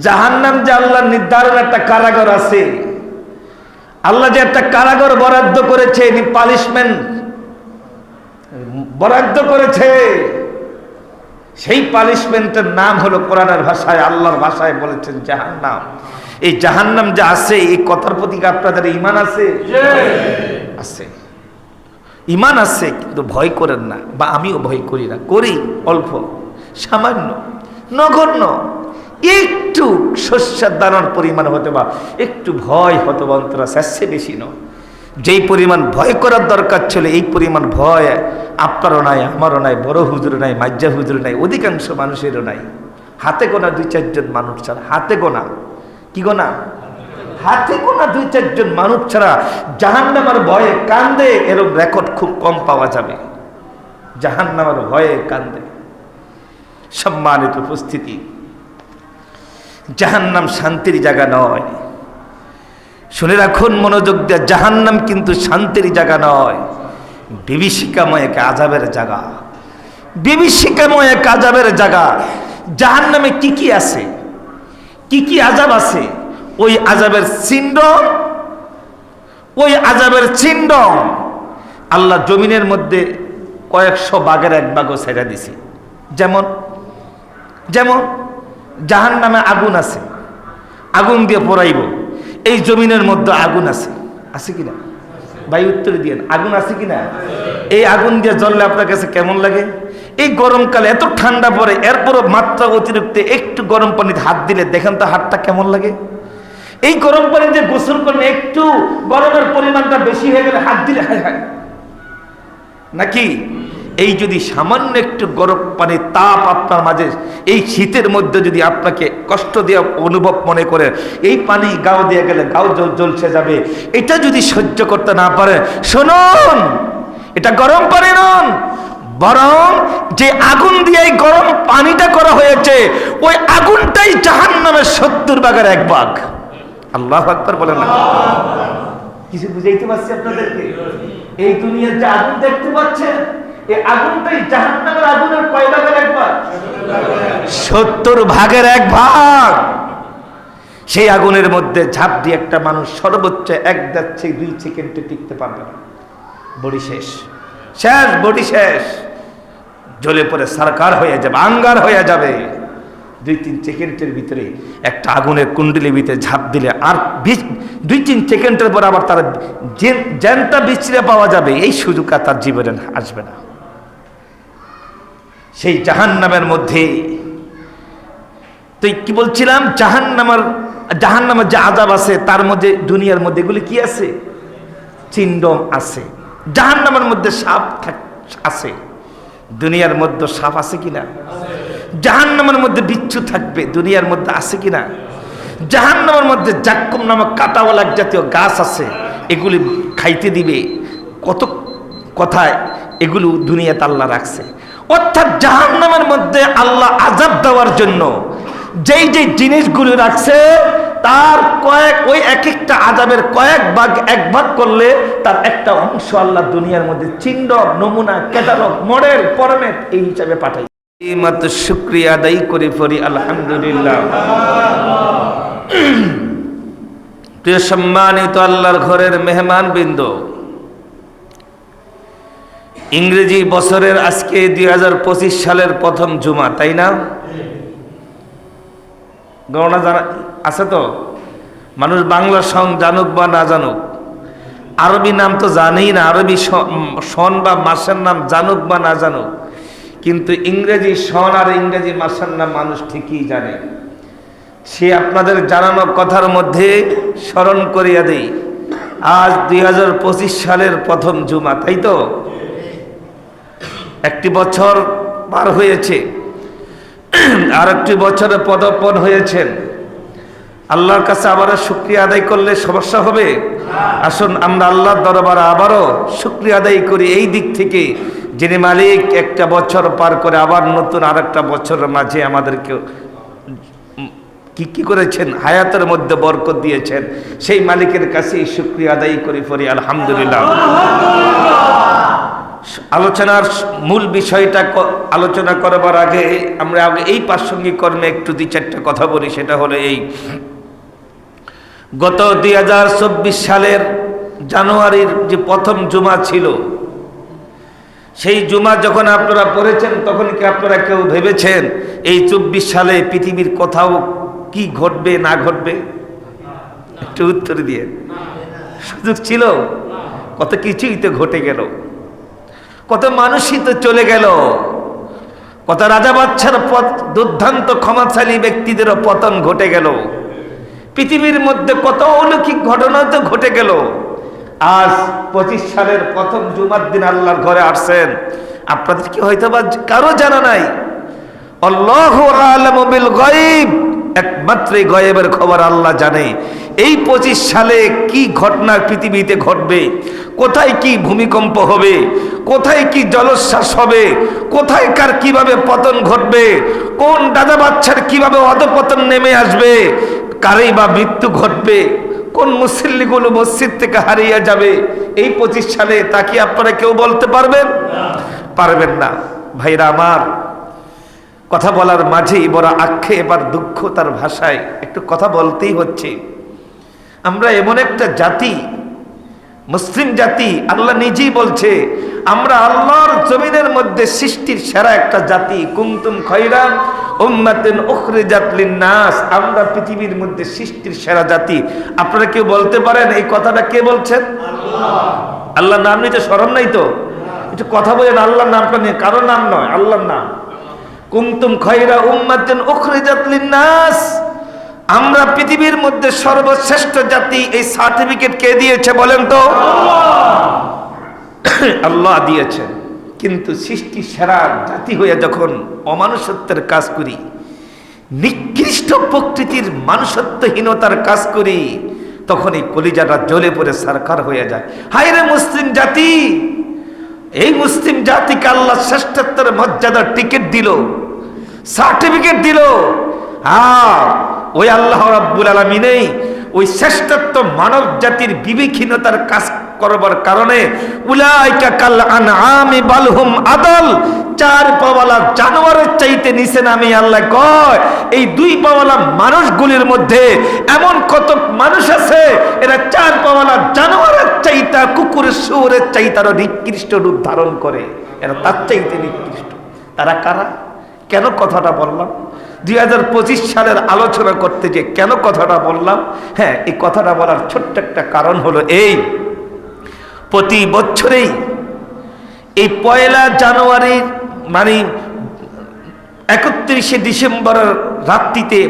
জাহান্নাম যে আল্লাহ নির্ধারণ একটা কারাগার আছে, আল্লাহ যে একটা কারাগার বরাদ্দ করেছে, পানিশমেন্ট বরাদ্দ করেছে, সেই পানিশমেন্টের নাম হলো কোরআনের ভাষায়, আল্লাহর ভাষায় বলেছেন জাহান্নাম। এই জাহান্নাম যে আছে, এই কথার প্রতি আপনাদের ঈমান আছে? আছে, ঈমান আছে, কিন্তু ভয় করেন না, বা আমিও ভয় করি না, করি অল্প, সামান্য, নগণ্য, একটু শস্যের দানার পরিমাণ হতে বা একটু ভয় হতো বা অন্তরা শেষে বেশি নয়। যেই পরিমাণ ভয় করার দরকার ছিল এই পরিমাণ ভয় আপনারও নাই, আমারও নাই, বড় হুজুর নাই, মাজ্জা হুজুর নাই, অধিকাংশ মানুষেরও নাই। হাতে গোনা 2-4 জন মানুষ ছাড়া, হাতে গোনা, কি গোনা, হাতে গোনা 2-4 জন মানুষ ছাড়া জাহান্নামের ভয়ে কান্দে, এরকম রেকর্ড খুব কম পাওয়া যাবে। জাহান্নামের ভয়ে কান্দে। সম্মানিত উপস্থিতি, জাহান্নাম শান্তির জায়গা নয়। শুনে রাখুন মনোযোগ দিয়ে, জাহান্নাম কিন্তু শান্তির জায়গা নয়, বিভীষিকাময় এক আযাবের জায়গা, বিভীষিকাময় এক আযাবের জায়গা। জাহান্নামে কি কি আছে, কি কি আযাব আছে, ওই আযাবের চিহ্ন, ওই আযাবের চিহ্ন আল্লাহ জমিনের মধ্যে কয়েকশো ভাগের এক ভাগও ছেড়ে দিছে। যেমন যেমন জাহান্নামে আগুন আছে, আগুন দিয়ে পোড়াইব। এই জমিনের মধ্যে আগুন আছে, আছে কিনা ভাই উত্তর দিয়েন, আগুন আছে কিনা? এই আগুন দিয়ে জ্বললে আপনার কাছে কেমন লাগে? এই গরমকালে এত ঠান্ডা পড়ে, এরপরও মাত্রা অতিরিক্ত একটু গরম পানিতে হাত দিলে দেখেন তো হাতটা কেমন লাগে। এই গরম পানি যে গোসল করলে একটু গরমের পরিমাণটা বেশি হয়ে গেলে হাত দিলে হায় হায় নাকি? এই যদি সামান্য একটু গরম পানির তাপ আপনার মাঝে এই শীতের মধ্যে যদি আপনাকে কষ্ট দিয়ে অনুভব মনে করে, এই পানি গাও দিয়ে গেলে গাও জ্বলছে যাবে, এটা যদি সহ্য করতে না পারে, শুনুন, এটা গরম পানি নন, বরং যে আগুন দিয়ে এই গরম পানিটা করা হয়েছে, ওই আগুনটাই জাহান্নামের 70 ভাগের 1 ভাগ। আল্লাহু আকবার বলেন না? কিছু বুঝাইতে পারছি আপনাদেরকে? এই দুনিয়ার যে আগুন দেখতে পাচ্ছেন, এই আগুনটাই জাহান্নামের আগুনের কয় ভাগের 1 ভাগ? 70 ভাগের 1 ভাগ। সেই আগুনের মধ্যে ঝাঁপ দিয়ে একটা মানুষ সর্বোচ্চ 1-2 সেকেন্ডে টিকতে পারবে না, বডি শেষ, শেষ, বডি শেষ, জ্বলে পড়ে সারকার হয়ে যাবে, আঙ্গার হয়ে যাবে। 2-3 সেকেন্ডের ভিতরে একটা আগুনের কুণ্ডলীর ভিতরে ঝাঁপ দিলে আর 2-3 সেকেন্ডের পর আবার তার জ্যানটা বিছড়ে পাওয়া যাবে, এই সুযোগ আর তার জীবনে আসবে না। সেই জাহান্নামের মধ্যে, তো কি বলছিলাম, জাহান্নামের যে আযাব আছে তার মধ্যে, দুনিয়ার মধ্যে এগুলি কি আছে? চিহ্ন আছে। জাহান্নামের মধ্যে সাপ আছে, দুনিয়ার মধ্যে সাপ আছে কিনা? জাহান্নামের মধ্যে বিচ্ছু থাকবে, দুনিয়ার মধ্যে আছে কিনা? জাহান্নামের মধ্যে জাক্কুম নামক কাঁটাওয়ালা এক জাতীয় গাছ আছে, এগুলি খাইতে দিবে, কত কথায় এগুলো দুনিয়াতে আল্লাহ রাখছে। অর্থাৎ জাহান্নামের মধ্যে আল্লাহ আযাব দেওয়ার জন্য যেই যে জিনিসগুলো রাখছে, তার ওই এক একটা আযাবের কয়েক ভাগ, 1 ভাগ করলে তার একটা অংশ আল্লাহ দুনিয়ার মধ্যে চিহ্ন, নমুনা, ক্যাটালগ, মডেল, ফরম্যাট এই হিসাবে পাঠাই। মাত্র শুকরিয়া আদায় করে পড়ি আলহামদুলিল্লাহ। প্রিয় সম্মানিত আল্লাহর ঘরের মেহমান বৃন্দ, ইংরেজি বছরের আজকে 2025 সালের প্রথম জুমা, তাই না? গণনা জানা আছে তো? মানুষ বাংলা সং জানুক বা না জানুক, আরবি নাম তো জানেই না, আরবি সন বা মাসের নাম জানুক বা না জানুক, কিন্তু ইংরেজি সন আর ইংরেজি মাসের নাম মানুষ ঠিকই জানে। সে আপনাদের জানানো কথার মধ্যে স্মরণ করিয়া দেই, আজ 2025 সালের প্রথম জুমা, তাই তো? একটি বছর পার হয়েছে, আর একটি বছরে পদার্পণ হয়েছেন। আল্লাহর কাছে আবারও শুকরিয়া আদায় করলে সমস্যা হবে? আসুন আমরা আল্লাহর দরবারে আবারও শুকরিয়া আদায় করি এই দিক থেকে, যিনি মালিক একটা বছর পার করে আবার নতুন আর একটা বছরের মাঝে আমাদেরকে কি করেছেন, হায়াতের মধ্যে বরকত দিয়েছেন। সেই মালিকের কাছে শুকরিয়া আদায় করি পড়ি আলহামদুলিল্লাহ। আলোচনার মূল বিষয়টা আলোচনা করবার আগে আমরা এই প্রাসঙ্গিক কর্মে একটু 2-4টা কথা বলি। সেটা হলো এই, গত 2024 সালের জানুয়ারির যে প্রথম জুমা ছিল, সেই জুমা যখন আপনারা পড়েছেন তখন কি আপনারা কেউ ভেবেছেন এই 24 সালে পৃথিবীর কোথাও কি ঘটবে না ঘটবে? একটু উত্তর দিয়ে। সুযোগ ছিল? কত কিছুই তো ঘটে গেল, কত মানুষই তো চলে গেল, কত রাজা বাদশার দুর্দান্ত ক্ষমতাশালী ব্যক্তিদেরও পতন ঘটে গেল, পৃথিবীর মধ্যে কত অলৌকিক ঘটনা তো ঘটে গেল। আজ 25 সালের প্রথম জুমার দিন আল্লাহর ঘরে আসছেন, আপনাদের কি হয়তো বা কারো জানা নাই। আল্লাহু আ'লামু বিল গায়ব, একমাত্র গায়েবের খবর আল্লাহ জানে। এই 25 সালে কি ঘটনা পৃথিবীতে ঘটবে, কোথায় কি ভূমিকম্প হবে, কোথায় কি জলোচ্ছ্বাস হবে, কোথায় কার কিভাবে পতন ঘটবে, কোন দাদা বাচ্চার কিভাবে অধঃপতন নেমে আসবে, কারই বা মৃত্যু ঘটবে, কোন মুসল্লিগুলো মসজিদ থেকে হারিয়ে যাবে এই 25 সালে, তা কি আপনারা কেউ বলতে পারবেন? পারবেন না। ভাইরা আমার, কথা বলার মাঝেই বড় আক্ষেপ আর দুঃখ তার ভাষায় একটু কথা বলতেই হচ্ছে। আমরা এমন একটা জাতি, মুসলিম জাতি, আল্লাহ নিজেই বলছে আমরা আল্লাহর জমিনের মধ্যে সৃষ্টির সেরা একটা জাতি। কুনতুম খায়রা উম্মাতিন উখরিজাত লিন-নাস, আমরা পৃথিবীর মধ্যে সৃষ্টির সেরা জাতি। আপনারা কেউ বলতে পারেন এই কথাটা কে বলছেন? আল্লাহ। আল্লাহর নাম নিতে শরম নাই তো? একটু কথা বলেন আল্লাহর নামটা নিয়ে, কারো নাম নয়, আল্লাহর নাম। কুনতুম খায়রা উম্মাতিন উখরিজাত লিন-নাস, আমরা পৃথিবীর মধ্যে সর্বশ্রেষ্ঠ জাতি। এই সার্টিফিকেট কে দিয়েছে বলেন তো? আল্লাহ দিয়েছেন। কিন্তু সৃষ্টি সেরা জাতি হয়ে যখন অমানুষত্বের কাজ করি, নিকৃষ্ট প্রকৃতির মানুষত্বহীনতার কাজ করি, তখন এই কলিজাটা জ্বলে পড়ে সারকার হয়ে যায়। হায় রে মুসলিম জাতি! এই মুসলিম জাতিকে আল্লাহ শ্রেষ্ঠত্বের মর্যাদার টিকিট দিল, সার্টিফিকেট দিল। ওই আল্লাহ রাব্বুল আলামিনই ওই শ্রেষ্ঠত্ব মানব জাতির বিবেকহীনতার কাজ করবার কারণে উলাইকা কাল আনআমি বাল হুম আদাল, 4 পাওয়ালা জানোয়ারের চাইতে নিচে নামে আল্লাহ কয়। এই 2 পাওয়ালা মানুষগুলির মধ্যে এমন কত মানুষ আছে এরা 4 পাওয়ালা জানোয়ারের চাইতে, কুকুরের শুয়োরের চাইতে আরো নিকৃষ্ট রূপ ধারণ করে, এরা তার চাইতে নিকৃষ্ট। তারা কারা? কেন কথাটা বললাম? 2025 সালের আলোচনা করতে যে কেন কথাটা বললাম? হ্যাঁ, এই কথাটা বলার ছোট্ট একটা কারণ হলো এই, প্রতি বছরেই এই 1 জানুয়ারি মানে 31শে ডিসেম্বরের রাত্রিতে,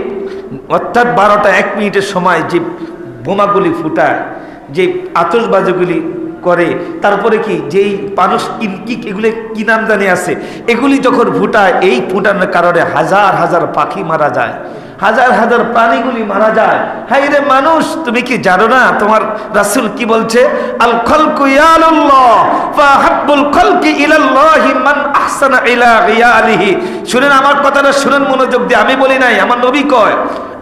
অর্থাৎ 12টা 1 মিনিটের সময় যে বোমাগুলি ফুটায়, যে আতশবাজিগুলি করে, তারপরে কি যেই মানুষ এগুলি কি নাম জানি আছে, এগুলি যখন ফুটায়, এই ফুটানোর কারণে হাজার হাজার পাখি মারা যায়, হাজার হাজার প্রাণীগুলি মারা যায়। হায় রে মানুষ, তুমি কি জানো না তোমার রাসূল কি বলছে? আল খালকু ইয়ালুল্লাহ ফাহাব্বুল খালকি ইলাল্লাহি মান আহসানা ইলা গিয়ালিহি। শুনেন আমার কথাটা, শুনেন মনোযোগ দিয়ে, আমি বলি নাই, আমার নবী কয়।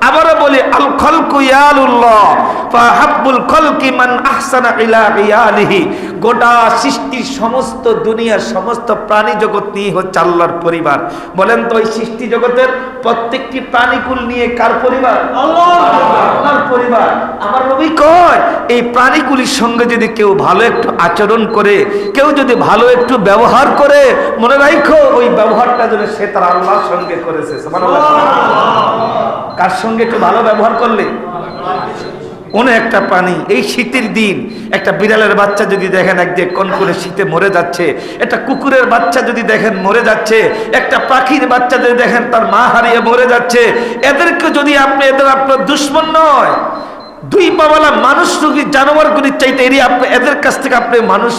আবারও বলি, আল খালকু ইয়ালুল্লাহ ফাহাব্বুল খালকি মান আহসানা ইলা গিয়ালিহি। গোটা সৃষ্টির সমস্ত দুনিয়ার সমস্ত প্রাণী জগৎ নিয়ে হচ্ছে আল্লাহর পরিবার। বলেন তো, এই সৃষ্টি জগতের প্রত্যেকটি প্রাণীকুল নিয়ে কার পরিবার? আল্লাহর পরিবার। আমার নবী কয়, এই প্রাণীগুলির সঙ্গে যদি কেউ ভালো একটু আচরণ করে, কেউ যদি ভালো একটু ব্যবহার করে, মনে রাখো ওই ব্যবহারটা যেন সে তার আল্লাহর সঙ্গে করেছে। সুবহানাল্লাহ। কার সঙ্গে একটু ভালো ব্যবহার করলে? কোন একটা প্রাণী, এই শীতের দিন একটা বিড়ালের বাচ্চা যদি দেখেন একদিকে কনকনে শীতে মরে যাচ্ছে, একটা কুকুরের বাচ্চা যদি দেখেন মরে যাচ্ছে, একটা পাখির বাচ্চা যদি দেখেন তার মা হারিয়ে মরে যাচ্ছে, এদেরকে যদি আপনি, এদের আপনার দুশ্মন নয়, 2 পাওয়ালা মানুষ রোগী জানোয়ারগুলির চাইতে এদের কাছ থেকে আপনি মানুষ,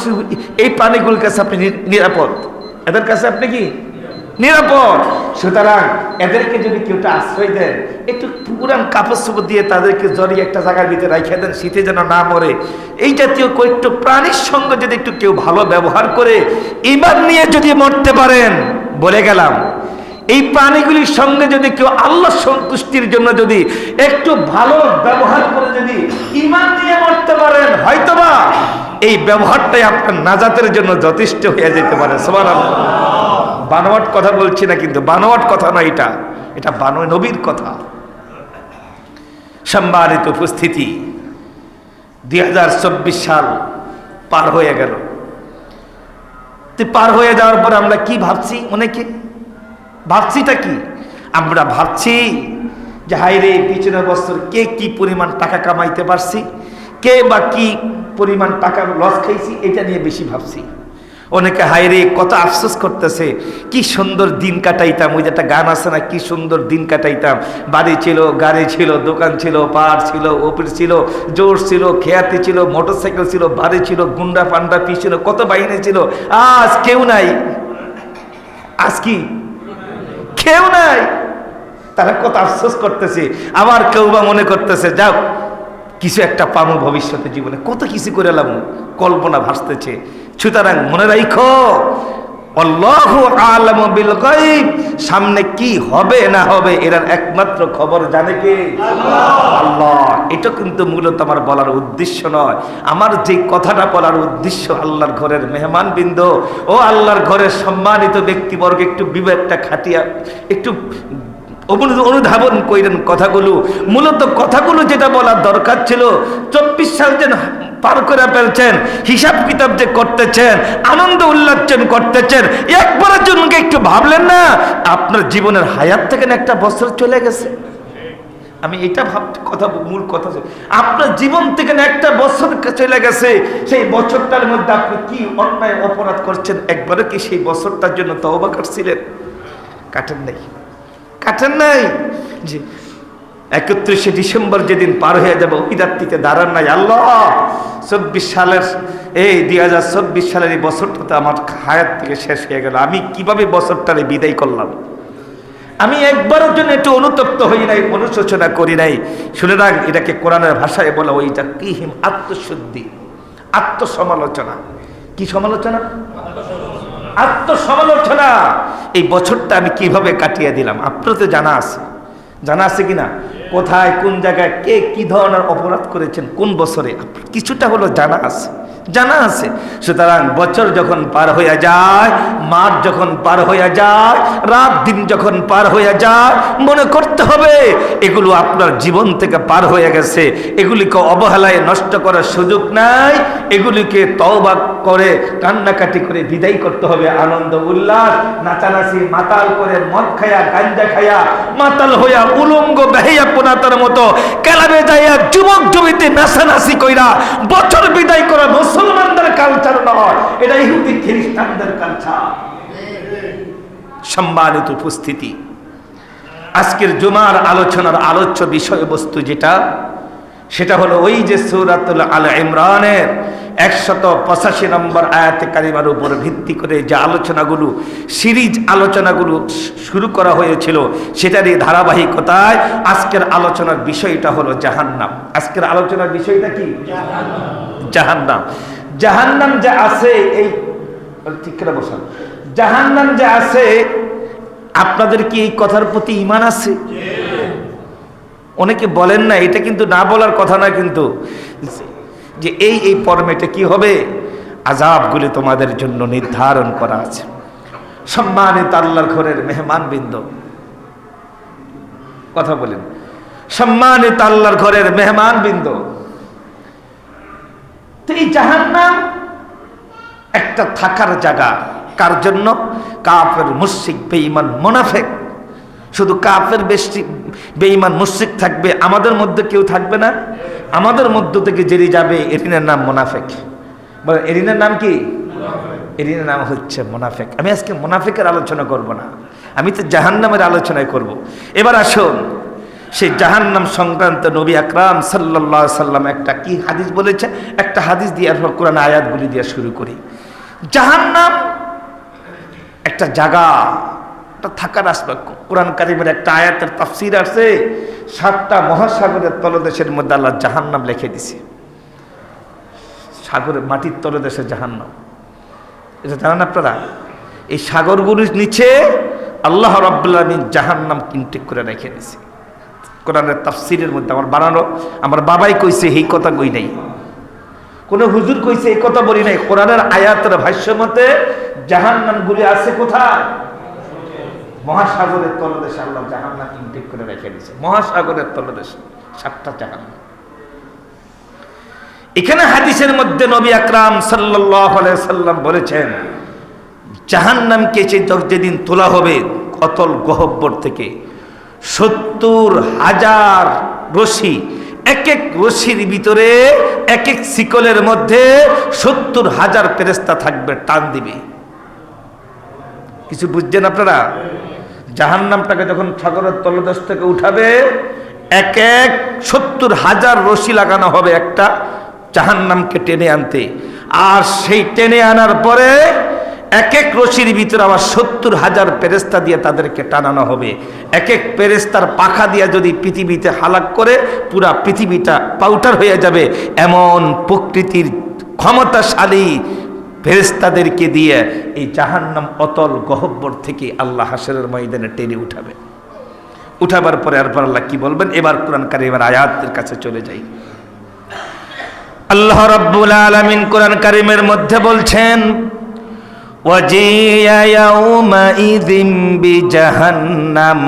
এই প্রাণীগুলির কাছে আপনি নিরাপদ, এদের কাছে আপনি কি নিরাপদ। সুতরাং এদেরকে যদি কেউ আশ্রয় দেন, একটু পুরান কাপড় চোপড় দিয়ে তাদেরকে জড়িয়ে একটা জায়গার ভিতরে রেখে দেন, শীতে যেন না মরে, এই জাতীয় কয়েকটু প্রাণীর সঙ্গে যদি একটু কেউ ভালো ব্যবহার করে ঈমান নিয়ে যদি মরতে পারেন, বলে গেলাম, এই প্রাণীগুলির সঙ্গে যদি কেউ আল্লাহ সন্তুষ্টির জন্য যদি একটু ভালো ব্যবহার করে যদি ঈমান নিয়ে মরতে পারেন, হয়তোবা এই ব্যবহারটাই আপনার নাজাতের জন্য যথেষ্ট হয়ে যেতে পারে। সুবহানাল্লাহ। বানোয়াট কথা বলছি না, কিন্তু বানোয়াট কথা না, এটা নবীর কথা। সম্মানিত উপস্থিতি, 2024 সাল পার হয়ে গেল। পার হয়ে যাওয়ার পর আমরা কি ভাবছি? অনেকে ভাবছিটা কি? আমরা ভাবছি যে হায়রে পিছনের বছর কে কি পরিমাণ টাকা কামাইতে পারছি, কে বা কি পরিমাণ টাকা লস খাইছি, এটা নিয়ে বেশি ভাবছি। অনেকে হায়রে কত আফসোস করতেছে, কি সুন্দর দিন কাটাইতাম। ওই যে একটা গান আছে না, কি সুন্দর দিন কাটাইতাম, বাড়ি ছিল, গাড়ি ছিল, দোকান ছিল, পার ছিল, অফিস ছিল, জোর ছিল, খেয়াতি ছিল, মোটরসাইকেল ছিল, বাড়ি ছিল, গুন্ডা পান্ডা পি ছিল, কত বাহিনী ছিল। আজ কেউ নাই। আজ কি কেউ নাই? তারা কত আফসোস করতেছে। আবার কেউ বা মনে করতেছে যাও কিছু একটা পাবো ভবিষ্যতে জীবনে, কত কিছু করে এলাম, কল্পনা ভাসতেছে। সুতরাং মনে রাখো, আল্লাহু আ'লামু বিল গায়ব, সামনে কি হবে না হবে এর একমাত্র খবর জানে কে? আল্লাহ। এটা কিন্তু মূলত আমার বলার উদ্দেশ্য নয়। আমার যে কথাটা বলার উদ্দেশ্য, আল্লাহর ঘরের মেহমানবৃন্দ ও আল্লাহর ঘরের সম্মানিত ব্যক্তিবর্গ, একটু বিবেকটা খাটিয়া একটু অনুধাবন করেন কথাগুলো। মূলত কথাগুলো যেটা বলার দরকার ছিল, 24 সাল যেন পার করে ফেলছেন, হিসাব কিতাব যে করতেছেন, আনন্দ উল্লাসন করতেছেন, একবারের জন্য একটু ভাবলেন না আপনার জীবনের হায়াত থেকে একটা বছর চলে গেছে? আমি এটা মূল কথা আপনার জীবন থেকে একটা বছর চলে গেছে। সেই বছরটার মধ্যে আপনি কি অন্যায় অপরাধ করছেন, একবারে কি সেই বছরটার জন্য তওবা করছিলেন? কাটেন নাই। জি, 31শে ডিসেম্বর যেদিন পার হয়ে যাবো, ঈদাত্তিতে দাঁড়ান নাই। আল্লাহ, 24 সালের এই 2024 সালের এই বছরটা তো আমার হায়াত থেকে শেষ হয়ে গেল। আমি কিভাবে বছরটারে বিদায় করলাম? আমি একবারের জন্য একটু অনুতপ্ত হই নাই, অনুশোচনা করি নাই। শুনে রাখ, এটাকে কোরআনের ভাষায় বলা ওইটা কিহিম আত্মশুদ্ধি, আত্মসমালোচনা। কি সমালোচনা? আত্মসমালোচনা। এই বছরটা আমি কিভাবে কাটিয়ে দিলাম আপনার তো জানা আছে কিনা? কোথায়, কোন জায়গায়, কে কি ধরনের অপরাধ করেছেন, কোন বছরে, কিছুটা হলো জানা আছে। সুতরাং বছর যখন পার হয়ে যায়, মাস যখন পার হয়ে যায়, রাত দিন যখন পার হয়ে যায়, মনে করতে হবে এগুলো আপনার জীবন থেকে পার হয়ে গেছে। এগুলিকে অবহেলায় নষ্ট করার সুযোগ নাই। এগুলিকে তওবা করে কান্নাকাটি করে বিদায় করতে হবে। আনন্দ উল্লাস, নাচানাচি, মাতাল করে মদ খায়া, গাঞ্জা খায়া, মাতাল হইয়া উলঙ্গ বেহাইয়া পোনাতার মতো কেলাবে যাইয়া যুবক জমিতে নাচানাচি কইরা বছর বিদায় করা মুসলমানদের কালচার নয়, এটা ইহুদি খ্রিস্টানদের কালচার। সম্মানিত উপস্থিতি, আজকের জুমার আলোচনার আলোচ্য বিষয়বস্তু সেটা হলো ওই যে সূরাতুল আল ইমরানের 185 নম্বর আয়াতে কারিমার উপর ভিত্তি করে যে আলোচনাগুলো, সিরিজ আলোচনাগুলো শুরু করা হয়েছিল, সেটারই ধারাবাহিকতায় আজকের আলোচনার বিষয়টা হলো জাহান্নাম। আজকের আলোচনার বিষয়টা কি? জাহান্নাম যে আছে, এই ঠিক করে বসান, জাহান্নাম যে আছে, আপনাদের কি এই কথার প্রতি ঈমান আছে? অনেকে বলেন না, এটা কিন্তু না বলার কথা না, কিন্তু যে এই ফরম্যাটে কি হবে, আযাবগুলি তোমাদের জন্য নির্ধারণ করা আছে। সম্মানিত আল্লাহর ঘরের মেহমানবৃন্দ, কথা বলেন, সম্মানিত আল্লাহর ঘরের মেহমানবৃন্দ, তো এই জাহান্নাম একটা থাকার জায়গা। কার জন্য? কাফের, মুশরিক, বেঈমান, মুনাফিক। শুধু কাফের বেঈমান মুশরিক থাকবে, আমাদের মধ্যে কেউ থাকবে না। আমাদের মধ্য থেকে জেরে যাবে, এরিনের নাম মুনাফিক। বলে এরিনের নাম কি? এরিনের নাম হচ্ছে মুনাফিক। আমি আজকে মুনাফিকের আলোচনা করব না, আমি তো জাহান্নামের আলোচনায় করব। এবার আসুন, সেই জাহান্নাম সংক্রান্ত নবী আকরাম সাল্লাল্লাহু আলাইহি সাল্লাম একটা কি হাদিস বলেছে, একটা হাদিস দিয়ে আর কোরআন আয়াতগুলি দিয়ে শুরু করি। জাহান্নাম একটা জায়গা, একটা থাকার আসবাব। কোরআন কারীমের একটা আয়াতের তাফসীর আছে, 7টা মহাসাগরের তলদেশের মধ্যে আল্লাহ জাহান্নাম লিখে দিছে। সাগরের মাটির তলদেশে জাহান্নাম, এটা জানেন আপনারা? এই সাগরগুলির নিচে আল্লাহ রাব্বুল আলামিন জাহান্নাম কিনটেক করে রেখে দিছে। কোরআনের তাফসীরের মধ্যে আমার বানানো, আমার বাবাই কইছে, এই কথা কই নাই। কোন হুজুর কইছে এই কথা বলি নাই, কোরআনের আয়াতের ভাষ্য মতে জাহান্নামগুলি আছে কোথায়? মহাসাগরের তলদেশে আল্লাহ জাহান্নাম ইনটেক করে রেখে দিয়েছে। মহাসাগরের তলদেশে 7টা জাহান্নাম। এখানে হাদিসের মধ্যে নবী আকরাম সাল্লাল্লাহু আলাইহি সাল্লাম বলেছেন, জাহান্নামকে যেদিন তোলা হবে অতল গহ্বর থেকে 70,000 রশি, এক এক রশির ভিতরে এক এক শিকলের মধ্যে 70,000 ফেরেশতা থাকবে, টান দিবে। কিছু বুঝছেন আপনারা? জাহান্নামটাকে যখন সাগরের তলদেশ থেকে উঠাবে, এক এক 70,000 রশি লাগানো হবে একটা জাহান্নামকে টেনে আনতে। আর সেই টেনে আনার পরে এক এক রশির ভিতরে আবার 70,000 ফেরেশতা দিয়ে তাদেরকে টানানো হবে। এক এক ফেরেশতার পাখা দিয়ে যদি পৃথিবীতে হালাক করে, পুরা পৃথিবীটা পাউডার হয়ে যাবে। এমন প্রকৃতির ক্ষমতাশালী ফেরেশতাদেরকে দিয়ে এই জাহান্নাম অতল গহ্বর থেকে আল্লাহ হাশরের ময়দানে টেনে উঠাবে। উঠাবার পরে এরপর আল্লাহ কি বলবেন? এবার কোরআন কারীমের আয়াতের কাছে চলে যাই। আল্লাহ রাব্বুল আলামিন কোরআন কারীমের মধ্যে বলছেন, ওয়াজিয়া ইয়াউমাইযিম বিজাহান্নাম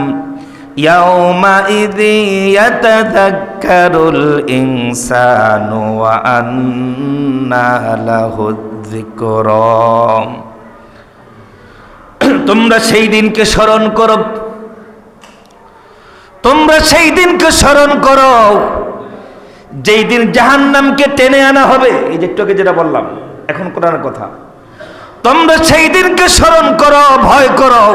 ইয়াউমাইযি ইয়াতাযাক্কারুল ইনসানু ওয়া আন্না লাহুয যিকরা। তোমরা সেই দিনকে স্মরণ করো, তোমরা সেই দিনকে স্মরণ করো যেই দিন জাহান্নামকে টেনে আনা হবে। এই যে একটু আগে যেটা বললাম, এখন কোরআনের কথা। তোমরা সেই দিনকে স্মরণ করো, ভয় করো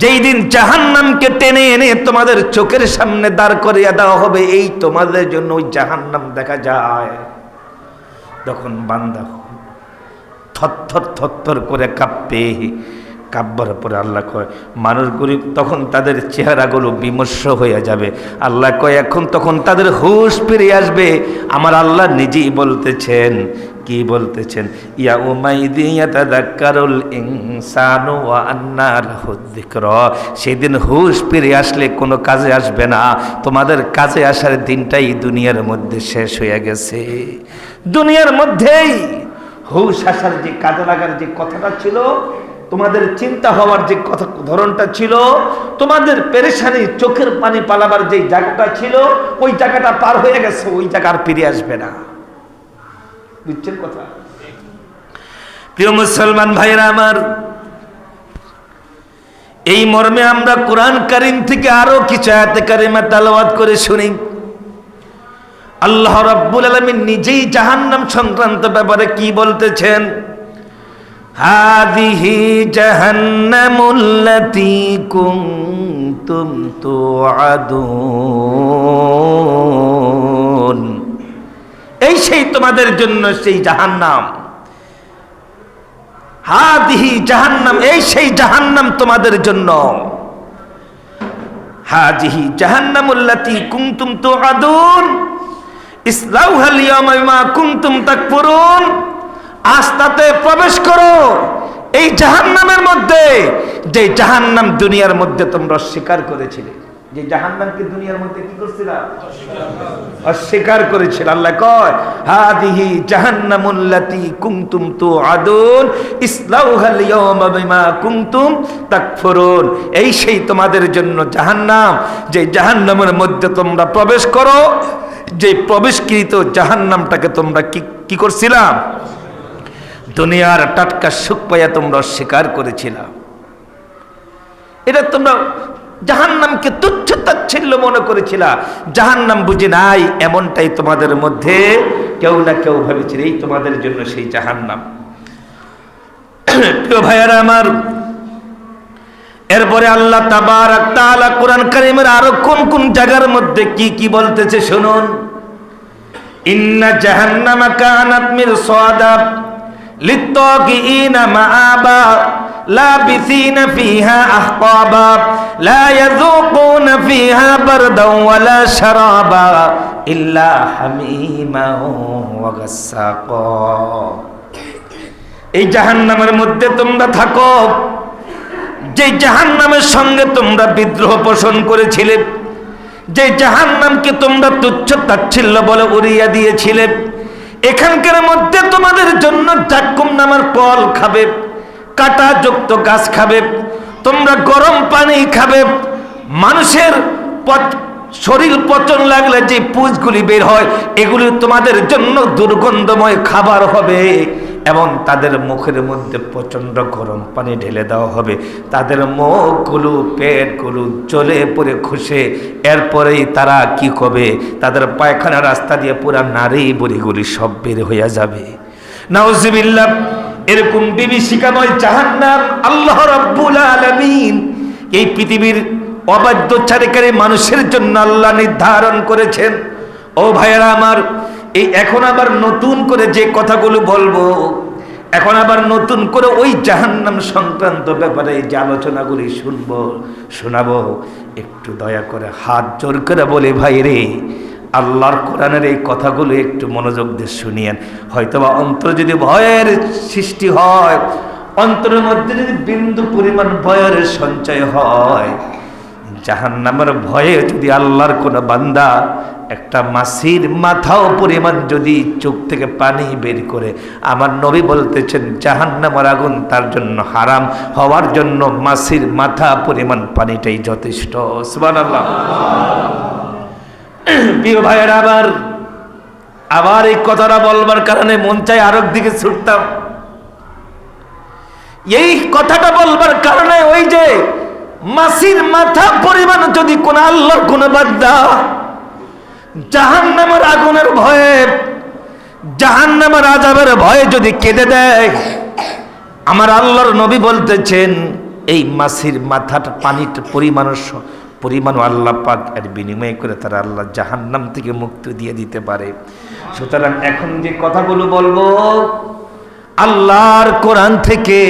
যেই দিন জাহান্নামকে টেনে এনে তোমাদের চোখের সামনে দাঁড় করিয়ে দেওয়া হবে। এই তোমাদের জন্য ওই জাহান্নাম দেখা যায়। তখন বান্দা থরথর থরথর করে কাঁপবে। কাব্বার পরে আল্লাহ কয়, মানুষগুলি তখন তাদের চেহারাগুলো বিমর্ষ হয়ে যাবে। আল্লাহ কয়, এখন তখন তাদের হুঁশ ফিরে আসবে। আমার আল্লাহ নিজেই বলতেছেন, কি বলতেছেন? ইয়াউমাইযি ইয়াতাযাক্কারুল ইনসানু ওয়া আন্না লাহুয যিকরা। সেদিন হুঁশ ফিরে আসলে কোনো কাজে আসবে না। তোমাদের কাজে আসার দিনটাই দুনিয়ার মধ্যে শেষ হয়ে গেছে। দুনিয়ার মধ্যেই হুঁশ আসার যে কাজে লাগার যে কথাটা ছিল, তোমাদের চিন্তা হওয়ার যে কথা ধরনটা ছিল, তোমাদের পেরেশানি চোখের পানি পালাবার যে জায়গাটা ছিল, ওই জায়গাটা পার হয়ে গেছে। ওই জায়গা আর ফিরে আসবে না। বুঝছেন কথা? প্রিয় মুসলমান ভাইরা আমার, এই মর্মে আমরা কোরআন কারীম থেকে আরো কিছু আয়াতে কারিমা তেলাওয়াত করে শুনি। আল্লাহ রাব্বুল আলামিন নিজেই জাহান্নাম সংক্রান্ত ব্যাপারে কি বলতেছেন? হাযিহি জাহান্নামুল্লাতী কুনতুম তুআদুন। এই সেই তোমাদের জন্য সেই জাহান্নাম। হাযিহি জাহান্নাম, এই সেই জাহান্নাম তোমাদের জন্য। হাযিহি জাহান্নামুল্লাতী কুনতুম তুআদুন ইসলাউহাল ইয়াওমা বিমা কুনতুম তাকফুরুন। আজ তাতে প্রবেশ করো, এই জাহান্নামের মধ্যে, যে জাহান্নাম দুনিয়ার মধ্যে তোমরা অস্বীকার করেছিলে। যে জাহান্নামকে দুনিয়ার মধ্যে কি করছিলা? অস্বীকার করেছিল। আল্লাহ কয়, হাযিহি জাহান্নামুল্লাতী কুনতুম তুআদুন ইসলাউহাল ইয়াওমা বিমা কুনতুম তাকফুরুন। এই সেই তোমাদের জন্য জাহান্নাম, যে জাহান্নামের মধ্যে তোমরা প্রবেশ করো। যে প্রবেশকৃত জাহান্নামটাকে তোমরা কি করছিলা? দুনিয়ার টাটকা সুখ পাইয়া তোমরা অস্বীকার করেছিলা। এটা তোমরা জাহান্নামকে তুচ্ছ তাচ্ছিল্য মনে করেছিলা। জাহান্নাম বুঝি নাই, এমনটাই তোমাদের মধ্যে কেউ না কেউ ভেবেছিল। এই তোমাদের জন্য সেই জাহান্নাম। প্রিয় ভাইয়ারা আমার, এরপরে আল্লাহ তাবারাক তাআলা কোরআন কারীমের আরো কোন কোন জায়গার মধ্যে কি কি বলতেছে শুনুন। ইন্না জাহান্নামা কানাত মিরসাদা লিত্তাগিনা মাআবা লাবিসিনা ফিহা আহকাবা লা ইয়াযুকুনা ফিহা বারদাও ওয়ালা শারাবা ইল্লা হামিমা ওয়া গাসসাকা। এই জাহান্নামের মধ্যে তোমরা থাকো, যে জাহান্নামের সঙ্গে তোমরা বিদ্রোহ পোষণ করেছিলে, যে জাহান্নামকে তোমরা তুচ্ছ তাচ্ছিল্য বলে উড়িয়ে দিয়েছিলে, এখানকার মধ্যে তোমাদের জন্য জাক্কুম নামের ফল খাবে, কাঁটাযুক্ত গাছ খাবে, তোমরা গরম পানি খাবে, মানুষের শরীর পচন লাগলে যে পুঁজগুলি বের হয় এগুলি তোমাদের জন্য দুর্গন্ধময় খাবার হবে, এবং তাদের মুখের মধ্যে প্রচন্ড গরম পানি ঢেলে দেওয়া হবে, তাদের মুখগুলো পেটগুলো জ্বলে পড়ে খসে এরপরেই তারা কি হবে, তাদের পায়খানা রাস্তা দিয়ে পুরা নারী বুড়িগুলি সব বের হইয়া যাবে। নাউজুবিল্লাহ। এরকম বিভীষিকাময় জাহান্নাম আল্লাহ রাব্বুল আলামিন এই পৃথিবীর অবাধ্যচারীকারী মানুষের জন্য আল্লাহ নির্ধারণ করেছেন। ও ভাইয়েরা আমার, এই এখন আবার নতুন করে যে কথাগুলো বলবো, এখন আবার নতুন করে ওই জাহান্নাম সংক্রান্ত ব্যাপারে যে আলোচনাগুলি শোনাবো, একটু দয়া করে হাত জোর করে বলে ভাই রে, আল্লাহর কোরআনের এই কথাগুলো একটু মনোযোগ দিয়ে শুনিয়েন। হয়তোবা অন্তর যদি ভয়ের সৃষ্টি হয়, অন্তরের মধ্যে যদি বিন্দু পরিমাণ ভয়ের সঞ্চয় হয়, জাহান্নামের ভয়ে যদি আল্লাহর কোন বান্দা একটা মাছির মাথাও পরিমাণ যদি চোখ থেকে পানি বের করে, আমার নবী বলতেছেন জাহান্নামের আগুন তার জন্য হারাম হওয়ার জন্য মাছির মাথা পরিমাণ পানিটাই যথেষ্ট। সুবহানাল্লাহ। প্রিয় ভাইয়েরা, আবার এই কথাটা বলবার কারণে মন চাই আরেক দিকে ছুটতাম। এই কথাটা বলবার কারণে ওই যে মাছির মাথা পরিমাণ যদি কোন আল্লাহর কোন বান্দা জাহান্নামের আগুনের ভয়ে, জাহান্নামের আযাবের ভয়ে যদি কেঁদে দেয়, আমার আল্লাহর নবী বলতেছেন এই মাছির মাথাটা পানির পরিমাণ আল্লাহ পাক এর বিনিময় করে তারা আল্লাহ জাহান্নাম থেকে মুক্তি দিয়ে দিতে পারে। সুতরাং এখন যে কথাগুলো বলবো আল্লাহর কোরআন থেকে,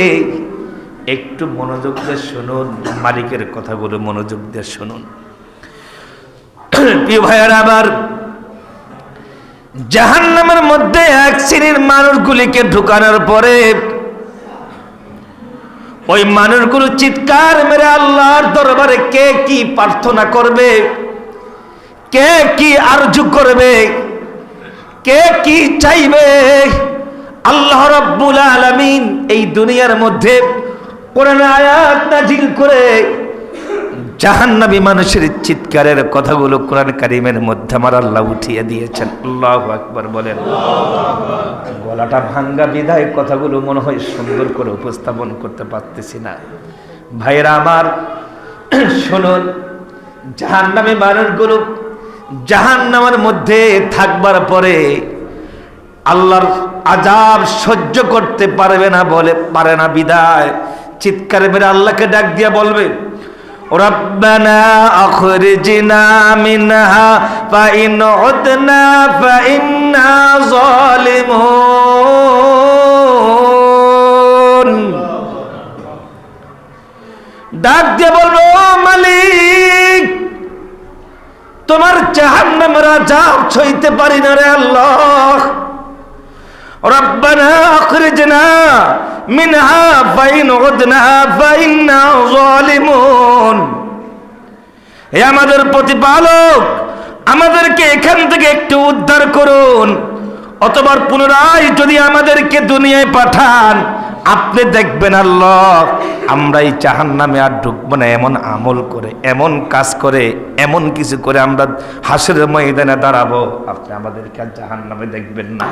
একটু মনোযোগ দিয়ে শুনুন, মালিকের কথাগুলো মনোযোগ দিয়ে শুনুন। প্রিয় ভাইয়ারা আমার, জাহান্নামের মধ্যে এক শ্রেণীর মানুষগুলিকে ঢুকানোর পরে ওই মানুষগুলো চিৎকার মেরে আল্লাহর দরবারে কে কি প্রার্থনা করবে, কে কি আরজু করবে, কে কি চাইবে, আল্লাহ রাব্বুল আলামিন এই দুনিয়ার মধ্যে কোরআনে আয়াত নাজিল করে জাহান্নামী মানুষের চিৎকারের কথাগুলো কোরআন কারীমের মধ্যে আমার আল্লাহ উঠিয়ে দিয়েছেন। আল্লাহু আকবার বলেন। গলাটা ভাঙ্গা বিধায় কথাগুলো মনে হয় সুন্দর করে উপস্থাপন করতে পারতেছি না। ভাইরা আমার শুনুন, জাহান্নামী মানুষগুলো জাহান্নামের মধ্যে থাকবার পরে আল্লাহর আযাব সহ্য করতে পারে না বিদায় চিৎকার মেরে আল্লাহকে ডাক দিয়া বলবে, রব্বানা আখরিজনা মিনহা ফাইন উদনা ফাইন্না যালিমুন। ডাক দিয়ে বলবো, মালিক তোমার জাহান্নামের আযাব সইতে পারি না রে আল্লাহ। রব্বানা আখরিজনা মিনহা ফাইন উদনা ফাইন্না যালিমুন। হে আমাদের প্রতিপালক, আমাদেরকে এখান থেকে একটু উদ্ধার করুন, অতঃপর পুনরায় যদি আমাদেরকে দুনিয়ায় পাঠান, আপনি দেখবেন আল্লাহ আমরা এই জাহান্নামে আর ঢুকবো না। এমন আমল করে, এমন কাজ করে, এমন কিছু করে আমরা হাসরের ময়দানে দাঁড়াবো, আপনি আমাদেরকে আর জাহান্নামে দেখবেন না।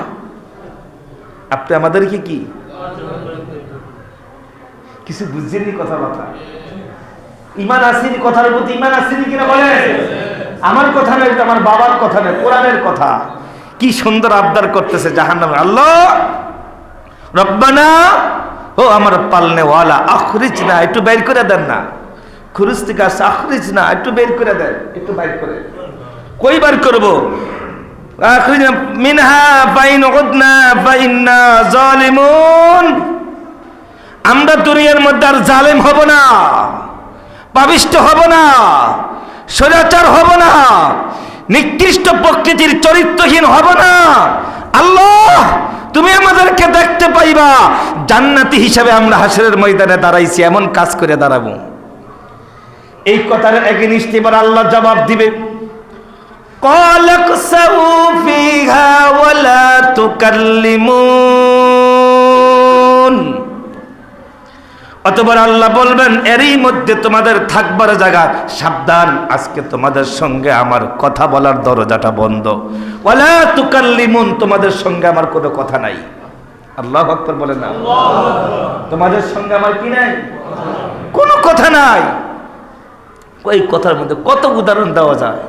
আপনি আমাদেরকে কি কিছু বুঝছেননি? কথাবার্তা ইমান আসেনি, কথার প্রতি ইমান আসেনি কিনা বলে? আমার কথা নয়, আমার বাবার কথা নয়, কোরআনের কথা। কি সুন্দর আবদার করতেছে জাহান্নামে। আল্লাহ রব্বানা, ও আমার পালনে ওয়ালা, আখরিজনা, একটু বের করে দেন না। খুরুজ থেকে আসছে, আখরিজনা, একটু বের করে দেন, একটু বের করে। কই বার করবো? আখরিজনা মিনহা ফাইন উদনা ফাইন্না যালিমুন। আমরা দুনিয়ার মধ্যে আর জালেম হব না, পাপিষ্ঠ হব না, স্বৈরাচার হব না, নিকৃষ্ট প্রকৃতির চরিত্রহীন হব না। আল্লাহ তুমি আমাদেরকে দেখতে পাইবা, জান্নাতি হিসাবে আমরা হাসরের ময়দানে দাঁড়াইছি, এমন কাজ করে দাঁড়াবো। এই কথার এগেইনস্টে এবার আল্লাহ জবাব দিবে, ক্বালা কসাউ ফিহা ওয়ালা তুকাল্লিমুন। অতঃপর আল্লাহ বলবেন এরই মধ্যে তোমাদের থাকবার জায়গা, সাবধান, আজকে তোমাদের সঙ্গে আমার কথা বলার দরজাটা বন্ধ। ওয়ালা তুকাল্লিমুন, তোমাদের সঙ্গে আমার কোনো কথা নাই। আল্লাহু আকবার বলেন না। তোমাদের সঙ্গে আমার কি নাই? কোনো কথা নাই। ওই কথার মধ্যে কত উদাহরণ দেওয়া যায়,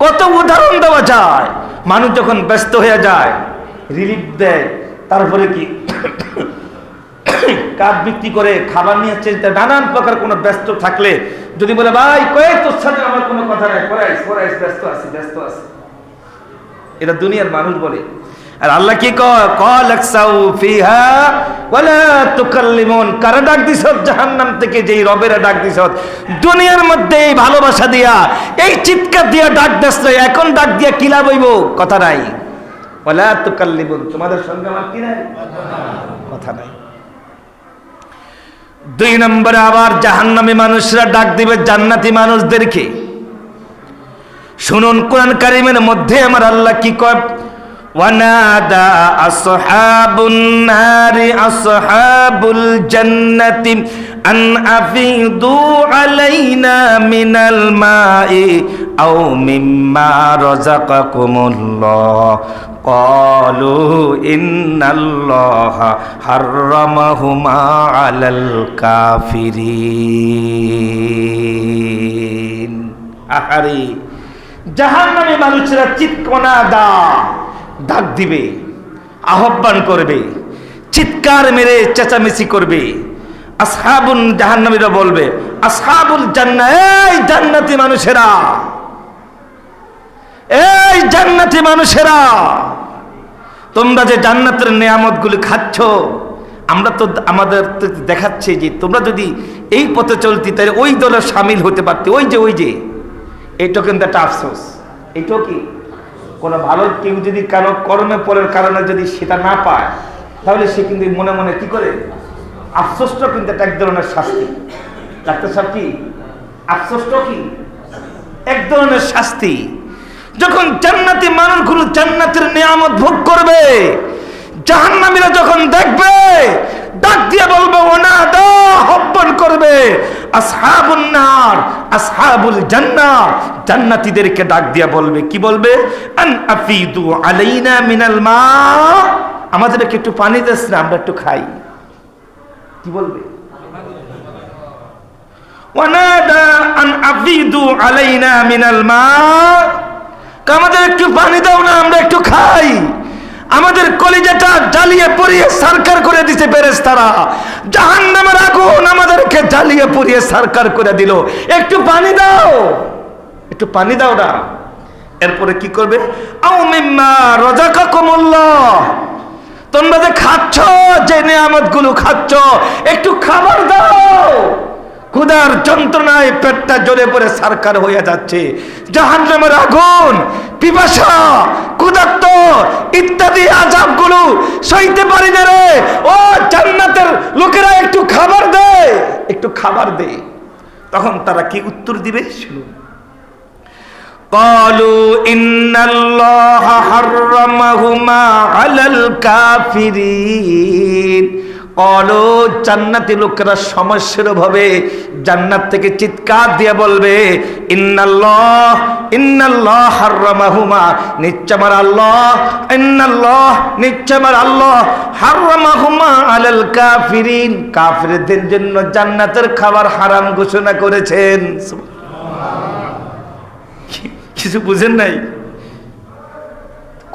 কত উদাহরণ দেওয়া যায়। মানুষ যখন ব্যস্ত হয়ে যায়, রিলিফ দেয়, তারপরে কি কাঠ বিক্রি করে, খাবার নিয়ে চেষ্টা, নানান প্রকার কোনো ব্যস্ত থাকলে যদি বলে ভাই কই তোর সাথে আমার কোনো কথা নাই, পড়াইস, ব্যস্ত আছি। এটা দুনিয়ার মানুষ বলে। আর আল্লাহ কি কল আকসাউ ফিহা ওয়ালা তুকাল্লিমুন, কারা ডাক দিছ? জাহান্নাম থেকে যেই রবেরা ডাক দিছ, দুনিয়ার মধ্যে এই ভালোবাসা দিয়া, এই চিৎকার দিয়া ডাক দিছ, এখন ডাক দিয়া কি লাভ হইব? কথা নাই। ওয়ালা তুকাল্লিমুন, তোমাদের সঙ্গে আমার কি নাই? কথা নাই। 2 নম্বরে আবার জাহান্নামী মানুষরা ডাক দিবে জান্নাতি মানুষদেরকে। শুনুন কোরআন কারীমের মধ্যে আমার আল্লাহ কি কয়, ওয়ানাদা আসহাবুন নারি আসহাবুল জান্নাতি আন আফিদু আলাইনা মিনাল মাই আও মিম্মা রাযাকাকুমুল্লাহ ক্বালু ইন্নাল্লাহা হাররামাহুমা আলাল কাফিরিন। আহারে, জাহান্নামী মানুষরা চিৎকার ডাক দিবে, আহ্বান করবে, চিৎকার মেরে চেঁচামেচি করবে। আসহাবুন, জাহান্নামীরা বলবে, আসহাবুল জান্নাহ, এই জান্নাতি মানুষেরা, এই জান্নাতি মানুষেরা, তোমরা যে জান্নাতের নিয়ামতগুলি খাচ্ছ, আমরা তো আমাদের দেখাচ্ছি যে তোমরা যদি এই পথে চলতি তাহলে ওই দলে সামিল হতে পারতে। ওই যে এইটা কিন্তু একটা আফসোস। এইটাও কি কোনো ভালো কেউ যদি কারো কর্মে পরের কারণে যদি সেটা না পায়, তাহলে সে কিন্তু মনে মনে কি করে? আফসোসটা কিন্তু এক ধরনের শাস্তি। ডাক্তার সাহেব কি আফসোসটা কি? এক ধরনের শাস্তি। যখন জান্নাতি মানুষগুলো জান্নাতের নিয়ামত ভোগ করবে, জাহান্নামীরা যখন দেখবে, ডাক দিয়ে বলবে, ওয়ানাদা, আহ্বান করবে, আসহাবুন নার আসহাবুল জান্নাহ, জান্নাতীদেরকে ডাক দিয়ে বলবে, কি বলবে? আন আফিদু আলাইনা মিনাল মা, আমাদেরকে একটু পানি দেস না, আমরা একটু খাই। কি বলবে? ওয়ানাদা আন আফিদু আলাইনা মিনাল মা, আমাদের একটু পানি দাও না, আমরা একটু খাই। আমাদের কলিজাটা জ্বালিয়ে পুড়িয়ে সরকার করে দিছে ফেরেশতারা। জাহান্নামের আগুন আমাদেরকে জ্বালিয়ে পুড়িয়ে সরকার করে দিল, একটু পানি দাও, একটু পানি দাও না। এরপরে কি করবে? আও মিম্মা রাযাকাকুমুল্লাহ, তোমরা যে খাচ্ছ, যে নিয়ামতগুলো খাচ্ছ, একটু খাবার দাও। ক্ষুধার যন্ত্রণায় পেটটা জ্বলে পড়ে সরকার হয়ে যাচ্ছে। জাহান্নামের আগুন, পিপাসা, ক্ষুধার্ত ইত্যাদি আযাবগুলো সইতে পারি না রে। ও জান্নাতের লোকেরা একটু খাবার দে, একটু খাবার দে। তখন তারা কি উত্তর দিবে শুনুন। ক্বালু ইন্নাল্লাহা হাররামাহুমা আলাল কাফিরিন। ক্বালু, জান্নাতি লোকেরা সমস্যার ভাবে জান্নাত থেকে চিৎকার দিয়ে বলবে, ইন্নাল্লাহ হাররামাহুমা, নিশ্চয় আমার আল্লাহ হাররামাহুমা আলাল কাফিরিন, কাফিরদের জন্য জান্নাতের খাবার হারাম ঘোষণা করেছেন। কিছু বুঝেন নাই?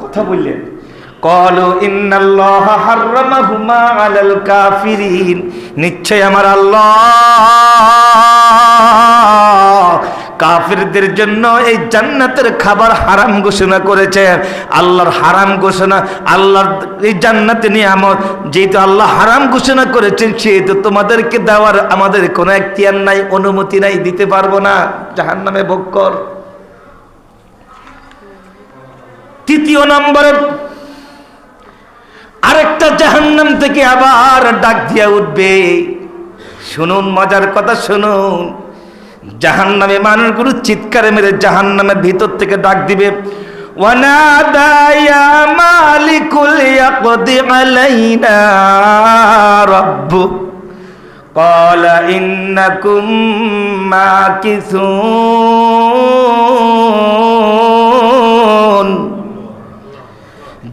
কথা বললেন। ক্বালু ইন্নাল্লাহা হাররামাহুমা আলাল কাফিরিন, নিশ্চয় আমার আল্লাহ কাফিরদের জন্য এই জান্নাতের খাবার হারাম ঘোষণা করেছেন। আল্লাহর হারাম ঘোষণা, আল্লাহর এই জান্নাতে নিয়ামত যেহেতু আল্লাহ হারাম ঘোষণা করেছেন, সেহেতু তোমাদেরকে দেওয়ার আমাদের কোনো এখতিয়ার নাই, অনুমতি নাই, দিতে পারবো না, জাহান্নামে ভোগ কর। 3 নম্বরে আরেকটা জাহান্নাম থেকে আবার ডাক দিয়া উঠবে। শুনুন, মজার কথা শুনুন। জাহান্নামে মানুষগুলো চিৎকারে মেরে জাহান্নামের ভিতর থেকে ডাক দিবে, ওয়ানাদা ইয়া মালিকুল ইয়াকদি আলাইনা রাব্বুক ক্বালা ইন্নাকুম মাকিসুন।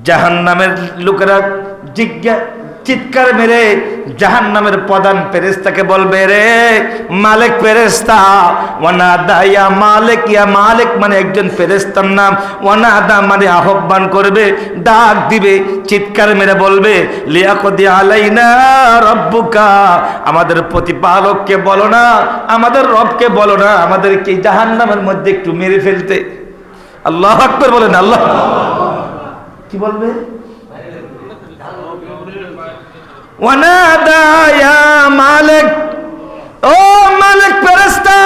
জাহান্নামের লোকেরা চিৎকার মেরে জাহান্নামের প্রধান ফেরেশতাকে বলবে, রে মালিক ফেরেশতা, ওয়ানাদা ইয়া মালিক, ইয়া মালিক মানে একজন ফেরেশতার নাম, ওয়ানাদা মানে আহ্বান করবে, ডাক দিবে, চিৎকার মেরে বলবে, লিয়াকদি আলাইনা রাব্বুকা, আমাদের প্রতিপালককে বলো না, আমাদের রবকে বলো না আমাদেরকে জাহান্নামের মধ্যে একটু মেরে ফেলতে। আল্লাহু আকবার বলেন। আল্লাহ কি বলবে? ওয়ানাদা ইয়া মালিক, ও মালিক ফেরেশতা,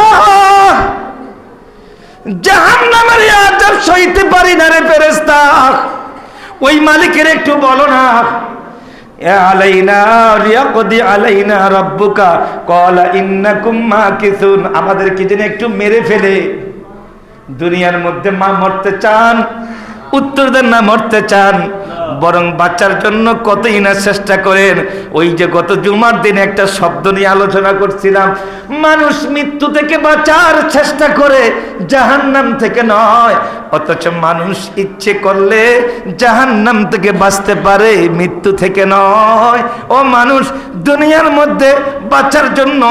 জাহান্নামের আযাব সইতে পারি না রে ফেরেশতা, ওই মালিকের একটু বলো না, আলাইনা লিয়াকদি আলাইনা রাব্বুকা ক্বালা ইন্নাকুম মাকিসুন, আমাদেরকে যেন একটু মেরে ফেলে। দুনিয়ার মধ্যে মা মরতে চান, উত্তর দেন না মরতে চান, বরং বাচ্চার জন্য কতই না চেষ্টা করেন। ওই যে গত জুমার দিনে একটা শব্দ নিয়ে আলোচনা করছিলাম, মানুষ মৃত্যু থেকে বাঁচার চেষ্টা করে, জাহান্নাম থেকে নয়। অথচ মানুষ ইচ্ছে করলে জাহান্নাম থেকে বাঁচতে পারে, মৃত্যু থেকে নয়। ও মানুষ, দুনিয়ার মধ্যে বাঁচার জন্য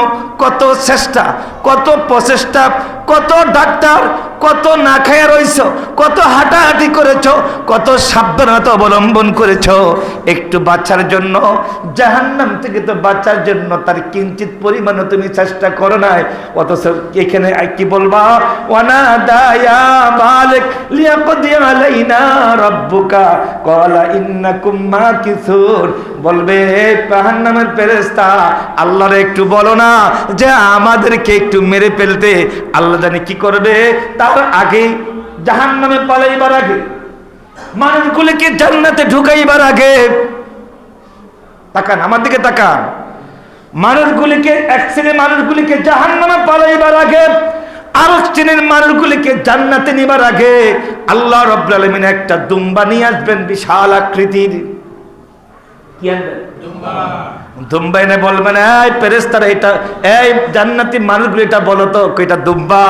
কত চেষ্টা, কত প্রচেষ্টা, কত ডাক্তার, কত না খেয়ে রইছ, কত হাঁটাহাঁটি করেছ, কত সাবধানতা অবলম্বন করেছ একটু বাঁচার জন্য। জাহান্নাম থেকে তো বাঁচার জন্য তার কিঞ্চিত পরিমাণও তুমি চেষ্টা করো নাই। অথচ এখানে কি বলবা? ওয়ানাদা ইয়া মালিক লিয়াকদি আলাইনা রাব্বুকা ক্বালা ইন্নাকুম মাকিসুন, বলবে জাহান্নামের ফেরেশতা, আল্লাহরে একটু বলো না যে আমাদেরকে একটু মেরে ফেলতে। আল্লাহ জানে কি করবে, তার আগে জাহান্নামে পালাইবার আগে, মানুষগুলিকে জান্নাতে ঢুকাইবার আগে, তাকান আমার দিকে তাকান, মানুষগুলিকে এক শ্রেণীর মানুষগুলিকে জাহান্নামে পালাইবার আগে, আরেক শ্রেণীর মানুষগুলিকে জান্নাতে নিবার আগে আল্লাহ রাব্বুল আলামিন একটা দুম্বা নিয়ে আসবেন, বিশাল আকৃতির। কি আনবেন? দুম্বা এনে বলবেন, এই ফেরেশতারা, এটা এই জান্নাতি মানুষগুলো এটা বলো তো, কয়টা দুম্বা।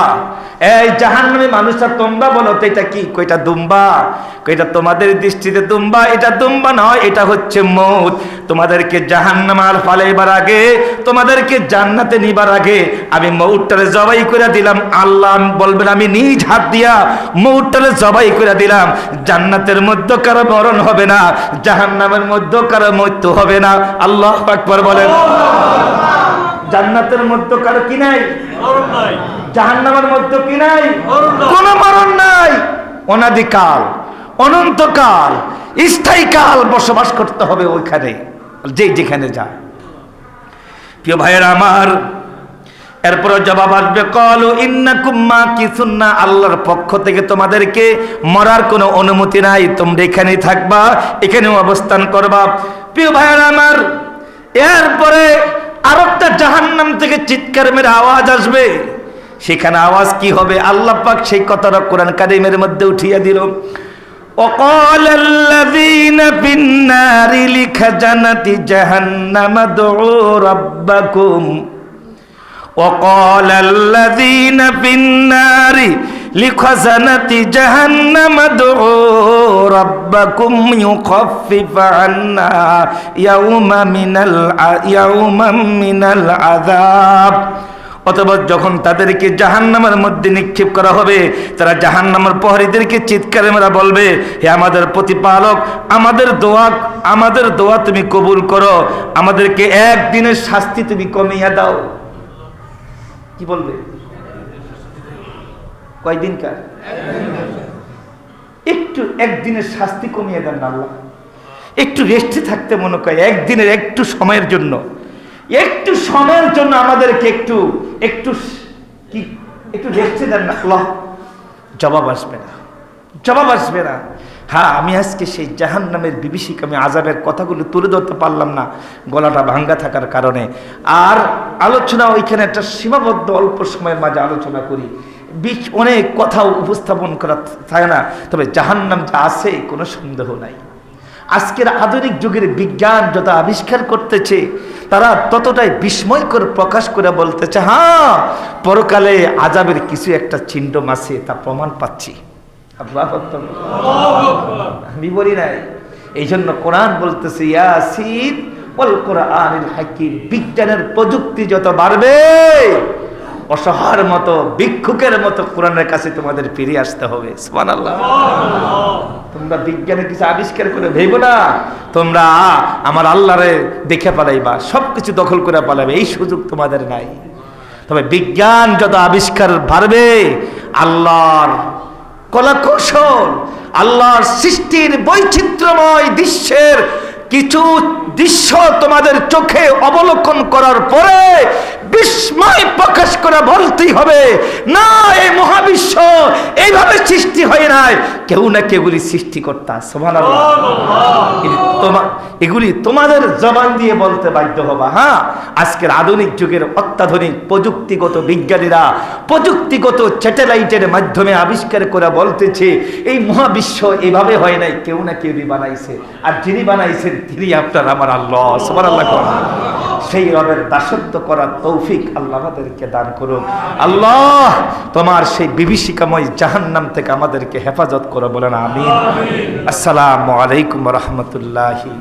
এই জাহান্নামী মানুষরা তোমরা বলো তো এটা কি, কয়টা দুম্বা। কয়টা তোমাদের দৃষ্টিতে দুম্বা, এটা দুম্বা নয়, এটা হচ্ছে মউত। তোমাদেরকে জাহান্নামে ফালাইবার আগে, তোমাদেরকে জান্নাতে নিবার আগে আমি মউতটারে জবাই করে দিলাম। আল্লাহ বলবেন, আমি নিজ হাত দিয়া মউতটারে জবাই করে দিলাম। জান্নাতের মধ্যে কারো মরণ হবে না, জাহান্নামের মধ্যে কারো মৃত্যু হবে না। আল্লাহু আকবার বলেন। জান্নাতের মধ্যে কারো কি নাই? মরণ নাই। জাহান্নামের মধ্যে কি নাই? কোনো মরণ নাই। অনাদিকাল, অনন্তকাল, স্থায়ীকাল বসবাস করতে হবে ওইখানে, যেখানে যায়। প্রিয় ভাইয়েরা আমার, এরপরে জবাব আসবে, ক্বালু ইন্নাকুম মাকিসুন, আল্লাহর পক্ষ থেকে তোমাদেরকে মরার কোনো অনুমতি নাই, তোমরা এখানেই থাকবা, এখানেও অবস্থান করবা। প্রিয় ভাইয়েরা আমার, এরপরে আরেকটা জাহান্নাম থেকে চিৎকার মেরে আওয়াজ আসবে। সেখানে আওয়াজ কি হবে? আল্লাহ পাক সেই কথাটা কোরআন কারীমের মধ্যে উঠিয়ে দিল। وقال الذين في النار لخزنة جهنم ادعوا ربكم وقال الذين في النار لخزنة جهنم ادعوا ربكم يخفف عنا يوما من العذاب। অতঃপর যখন তাদেরকে জাহান্নামের মধ্যে নিক্ষেপ করা হবে, তারা জাহান্নামের প্রহরীদেরকে চিৎকারে মেরা বলবে, হে আমাদের প্রতিপালক, আমাদের দোয়া তুমি কবুল করো, আমাদেরকে একদিনের শাস্তি তুমি কমিয়ে দাও। কি বলবে? কয়দিনকার? একটু একদিনের শাস্তি কমিয়ে দেন না আল্লাহ, একটু রেস্টে থাকতে মনে করে, একদিনের একটু সময়ের জন্য, একটু সময়ের জন্য আমাদেরকে একটু একটু কি একটু রেস্টে দেন না আল্লাহ। জবাব আসবে না, জবাব আসবে না। হ্যাঁ, আমি আজকে সেই জাহান্নামের বিভীষিকাময় আযাবের কথাগুলো তুলে ধরতে পারলাম না, গলাটা ভাঙ্গা থাকার কারণে। আর আলোচনা ওইখানে একটা সীমাবদ্ধ অল্প সময়ের মাঝে আলোচনা করি। অনেক কথা উপস্থাপন করা থাকে না, তবে জাহান্নাম যা আছে কোনো সন্দেহ নাই। আজকের আধুনিক যুগের বিজ্ঞান যত আবিষ্কার করতেছে, তারা ততটাই বিস্ময়কর প্রকাশ করে বলতেছে, হ্যাঁ পরকালে আযাবের কিছু একটা চিহ্ন আছে, তা প্রমাণ পাচ্ছি। আমি বলি নাই, এই জন্য কোরআন বলতেছে ইয়াসিন ওয়াল কোরআনিল হাকিম, বিজ্ঞানের প্রযুক্তি যত বাড়বে অসহায়ের মতো ভিক্ষুকের মতো কোরআনের কাছে তোমাদের ফিরে আসতে হবে। সুবহানাল্লাহ। তোমরা বিজ্ঞানের কিছু আবিষ্কার করে ভেবো না তোমরা আমার আল্লাহরে দেখে পালাইবা, সবকিছু দখল করে পালাবে, এই সুযোগ তোমাদের নাই। তবে বিজ্ঞান যত আবিষ্কার বাড়বে, আল্লাহর কলাকৌশল, আল্লাহর সৃষ্টির বৈচিত্র্যময় দৃশ্যের কিছু দৃশ্য তোমাদের চোখে অবলোকন করার পরে বিস্ময় প্রকাশ করে বলতেই হবে, না এই মহাবিশ্ব এইভাবে সৃষ্টি হয় নাই, কেউ না কেউগুলি সৃষ্টিকর্তা। সুবহানাল্লাহ। এগুলি তোমাদের জবান দিয়ে বলতে বাধ্য হবা। হ্যাঁ, আজকের আধুনিক যুগের অত্যাধুনিক প্রযুক্তিগত বিজ্ঞানীরা প্রযুক্তিগত স্যাটেলাইটের মাধ্যমে আবিষ্কার করে বলতেছে এই মহাবিশ্ব এভাবে হয় নাই, কেউ না কেউ বানাইছে, আর যিনি বানাইছেন তিনি আপনার আমার আল্লাহ। সুবহানাল্লাহ। সেই রবের দাসত্ব করার তৌফিক আল্লাহ আমাদেরকে দান করুন। আল্লাহ তোমার সেই বিভীষিকাময় জাহান্নাম থেকে আমাদেরকে হেফাজত করো, বলেন আমিন। আসসালামু আলাইকুম ওয়া রাহমাতুল্লাহি।